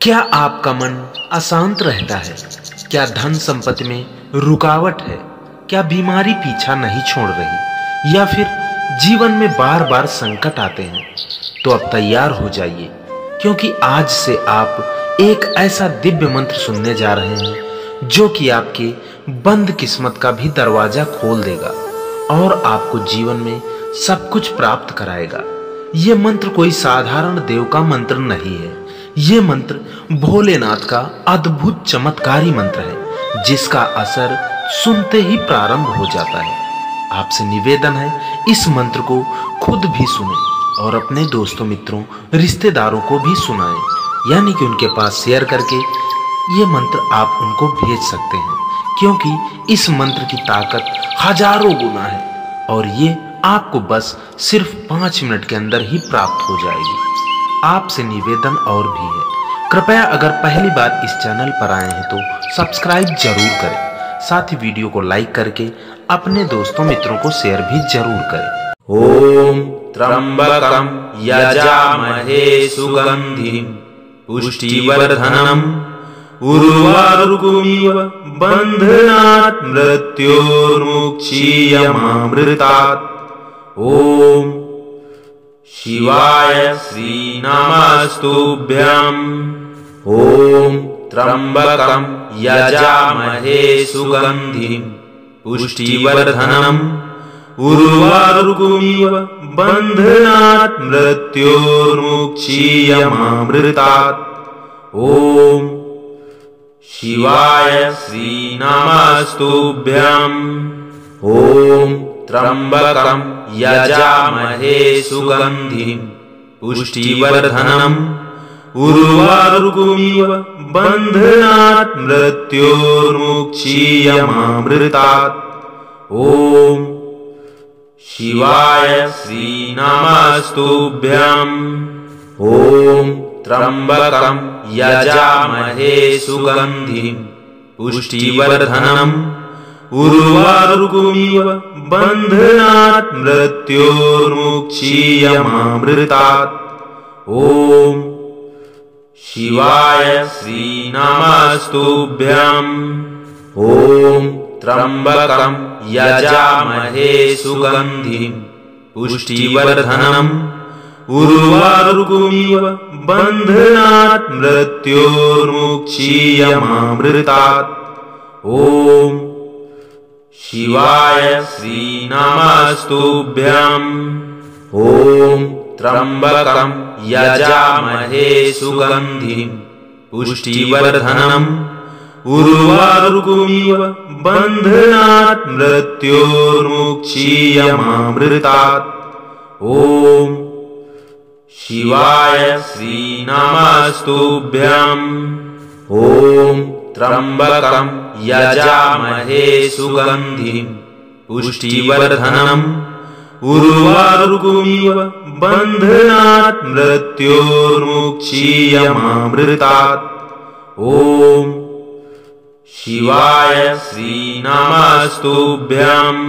क्या आपका मन अशांत रहता है? क्या धन संपत्ति में रुकावट है? क्या बीमारी पीछा नहीं छोड़ रही? या फिर जीवन में बार बार संकट आते हैं? तो अब तैयार हो जाइए, क्योंकि आज से आप एक ऐसा दिव्य मंत्र सुनने जा रहे हैं जो कि आपके बंद किस्मत का भी दरवाजा खोल देगा और आपको जीवन में सब कुछ प्राप्त कराएगा। ये मंत्र कोई साधारण देव का मंत्र नहीं है। ये मंत्र भोलेनाथ का अद्भुत चमत्कारी मंत्र है, जिसका असर सुनते ही प्रारंभ हो जाता है। आपसे निवेदन है, इस मंत्र को खुद भी सुनें और अपने दोस्तों, मित्रों, रिश्तेदारों को भी सुनाएं, यानी कि उनके पास शेयर करके ये मंत्र आप उनको भेज सकते हैं, क्योंकि इस मंत्र की ताकत हजारों गुना है और ये आपको बस सिर्फ 5 मिनट के अंदर ही प्राप्त हो जाएगी। आपसे निवेदन और भी है, कृपया अगर पहली बार इस चैनल पर आए हैं तो सब्सक्राइब जरूर करें, साथ ही वीडियो को लाइक करके अपने दोस्तों, मित्रों को शेयर भी जरूर करें। ओम त्र्यंबकं यजामहे सुगंधिं पुष्टिवर्धनम् उर्वारुकमिव बन्धनात् मृत्योर्मुक्षीयमामृतात्। ओम शिवाय श्री नमस्तुभ्यम्। ओम त्र्यंबकं यजामहे सुगंधिं पुष्टिवर्धनम् उर्वारुकमिव बन्धनात् मृत्योर्मुक्षीयमामृतात्। ओम शिवाय श्री नमस्तुभ्यम्। ओम त्र्यंबकं यजामहे सुगंधिं पुष्टिवर्धनम् उर्वारुकमिव बन्धनात् मृत्योर्मुक्षीयमामृतात्। ओम शिवाय श्री नमस्तुभ्यम्। ओम त्र्यंबकं यजामहे सुगंधिं पुष्टिवर्धनम् उर्वारुकमिव बन्धनात् मृत्योर्मुक्षीयमामृतात्। ओम शिवाय श्री नमस्तुभ्यम्। ओम त्र्यंबकं यजामहे सुगंधिं पुष्टिवर्धनम् उर्वारुकमिव बन्धनात् मृत्योर्मुक्षीयमामृतात्। ओम शिवाय श्री नमस्तुभ्यम्। ओम त्र्यंबकं यजामहे सुगंधिं पुष्टिवर्धनम् उर्वारुकमिव बन्धनात् मृत्योर्मुक्षीयमामृतात्। ओम शिवाय श्री नमस्तुभ्यम्। ओम त्र्यंबकं यजामहे सुगंधिं पुष्टिवर्धनम् उर्वारुकमिव बन्धनात् मृत्योर्मुक्षीयमामृतात्। ओम शिवाय श्री नमस्तुभ्यम्।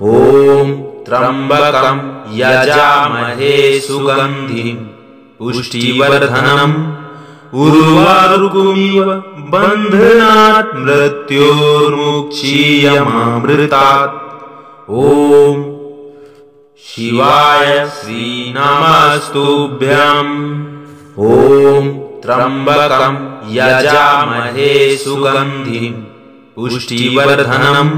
ओम त्र्यंबकं यजामहे सुगंधिं पुष्टिवर्धनम् उर्वारुकमिव बन्धनात् मृत्योर्मुक्षीयमामृतात्। ओम शिवाय श्री नमस्तुभ्यम्। ओम त्र्यंबकं यजामहे सुगंधिं पुष्टिवर्धनम्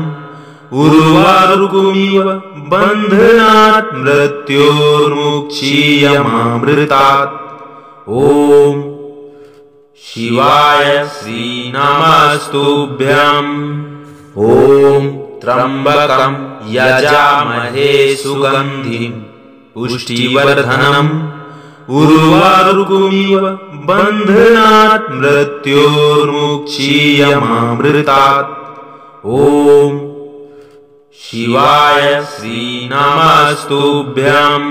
उर्वारुकमिव बन्धनात् मृत्योर्मुक्षीयमामृतात्। ओम शिवाय श्री नमस्तुभ्यम्। ओम त्र्यंबकं यजामहे सुगंधिं पुष्टिवर्धनम् उर्वारुकमिव बन्धनात् मृत्योर्मुक्षीयमामृतात्। ओम शिवाय श्री नमस्तुभ्यम्।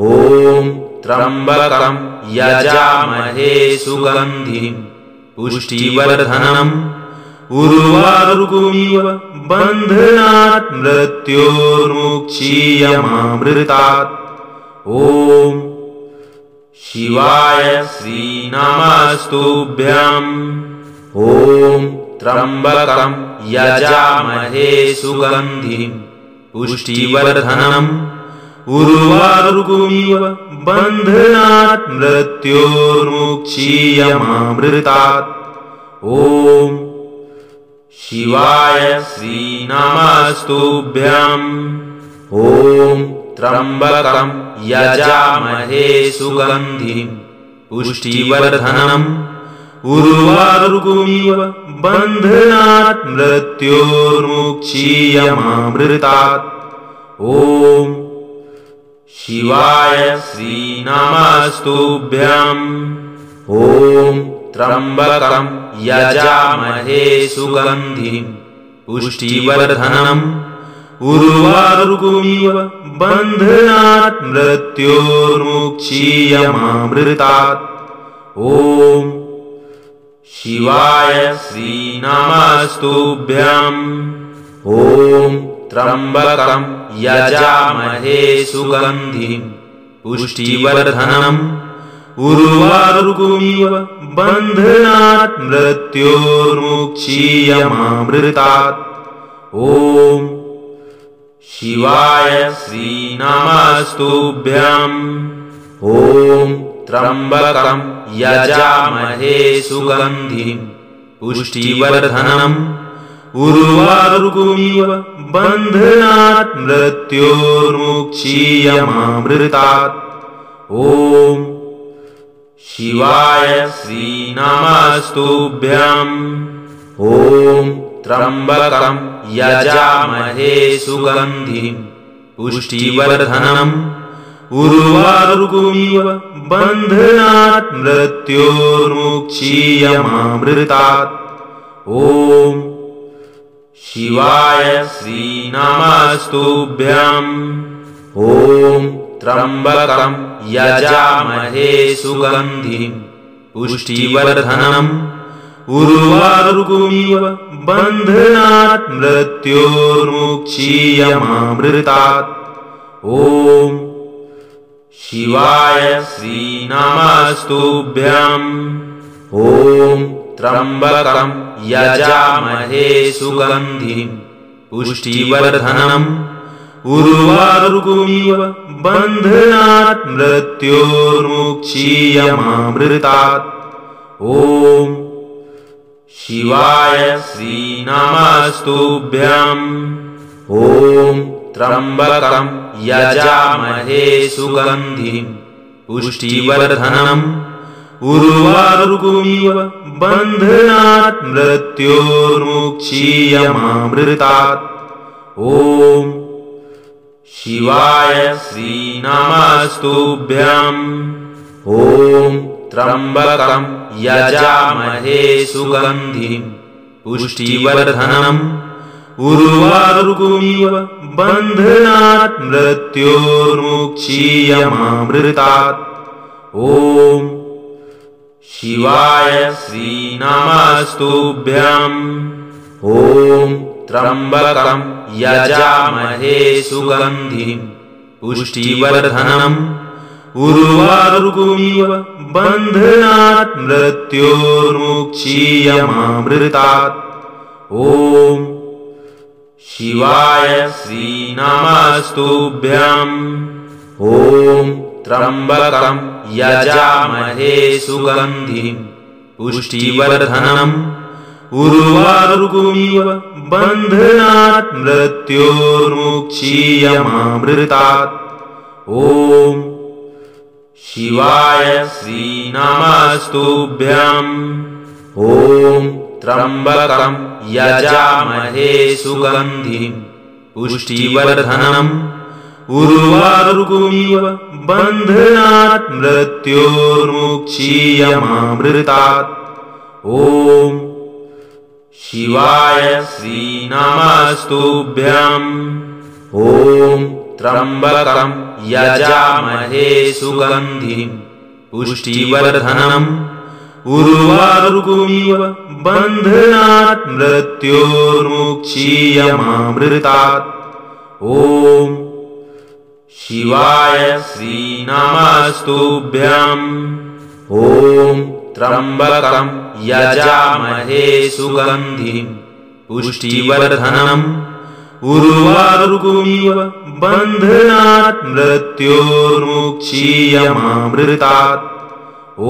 ओम त्र्यंबकं यजामहे सुगंधिं पुष्टिवर्धनम् उर्वारुकमिव बन्धनात् मृत्योर्मुक्षीयमामृतात्। ओम शिवाय श्रीनमस्तुभ्यम्। ॐ त्र्यम्बकं यजामहे सुगन्धिं पुष्टिवर्धनम् उर्वारुकमिव बन्धनात् मृत्योर्मुक्षीयमामृतात्। ॐ शिवाय श्रीनमस्तुभ्यम्। ॐ त्र्यम्बकं यजामहे सुगन्धिं पुष्टिवर्धनम् उर्वारुकमिव बन्धनात् मृत्योर्मुक्षीयमामृतात्। ॐ शिवाय श्रीनमस्तुभ्यम्। ॐ त्र्यम्बकं यजामहे सुगन्धिं पुष्टिवर्धनम् उर्वारुकमिव बन्धनात् मृत्योर्मुक्षीयमामृतात्। ॐ शिवाय श्रीनमस्तुभ्यम्। ॐ त्र्यम्बकं यजामहे सुगन्धिं पुष्टिवर्धनम् उर्वारुकमिव बन्धनात् मृत्योर्मुक्षीयमामृतात्। ॐ शिवाय श्रीनमस्तुभ्यम्। ॐ त्र्यम्बकं यजामहे सुगन्धिं पुष्टिवर्धनम् उर्वारुकमिव बन्धनात् मृत्योर्मुक्षीयमामृतात्। ॐ शिवाय श्रीनमस्तुभ्यम्। ॐ त्र्यम्बकं यजामहे सुगन्धिं पुष्टिवर्धनम् उर्वारुकमिव बन्धनात् मृत्योर्मुक्षीयमामृतात्। ॐ शिवाय श्रीनमस्तुभ्यम्। ॐ त्र्यम्बकं यजामहे सुगन्धिं पुष्टिवर्धनम् उर्वारुकमिव बन्धनात् मृत्योर्मुक्षीयमामृतात्। ॐ शिवाय श्रीनमस्तुभ्यम्। ॐ त्र्यम्बकं यजामहे सुगन्धिं पुष्टिवर्धनम् उर्वारुकमिव बन्धनात् मृत्योर्मुक्षीयमामृतात्। ॐ शिवाय श्रीनमस्तुभ्यम्। ॐ त्र्यम्बकं यजामहे सुगन्धिं पुष्टिवर्धनम् उर्वारुकमिव बन्धनात् मृत्योर्मुक्षीयमामृतात्। ॐ शिवाय श्रीनमस्तुभ्यम्। ॐ त्र्यम्बकं यजामहे सुगन्धिं पुष्टिवर्धनम् उर्वारुकमिव बन्धनात् मृत्योर्मुक्षीयमामृतात्। ॐ शिवाय श्रीनमस्तुभ्यम्। ॐ त्र्यम्बकं यजामहे सुगन्धिं पुष्टिवर्धनम् उर्वारुकमिव बन्धनात् मृत्योर्मुक्षीयमामृतात्। ॐ शिवाय श्रीनमस्तुभ्यम्। ॐ त्र्यम्बकं यजामहे सुगन्धिं पुष्टिवर्धनम् उर्वारुकमिव बन्धनात् मृत्योर्मुक्षीयमामृतात्। ॐ शिवाय श्रीनमस्तुभ्यम्। ॐ त्र्यम्बकं यजामहे सुगन्धिं पुष्टिवर्धनम् उर्वारुकमिव बन्धनात् मृत्योर्मुक्षीयमामृतात्। ॐ शिवाय श्रीनमस्तुभ्यम्। ॐ त्र्यम्बकं यजामहे सुगन्धिं पुष्टिवर्धनम् उर्वारुकमिव बन्धनात् मृत्योर्मुक्षीयमामृतात्। ॐ शिवाय श्रीनमस्तुभ्यम्। ॐ त्र्यम्बकं यजामहे सुगन्धिं पुष्टिवर्धनम् उर्वारुकमिव बन्धनात् मृत्योर्मुक्षीयमामृतात्। ॐ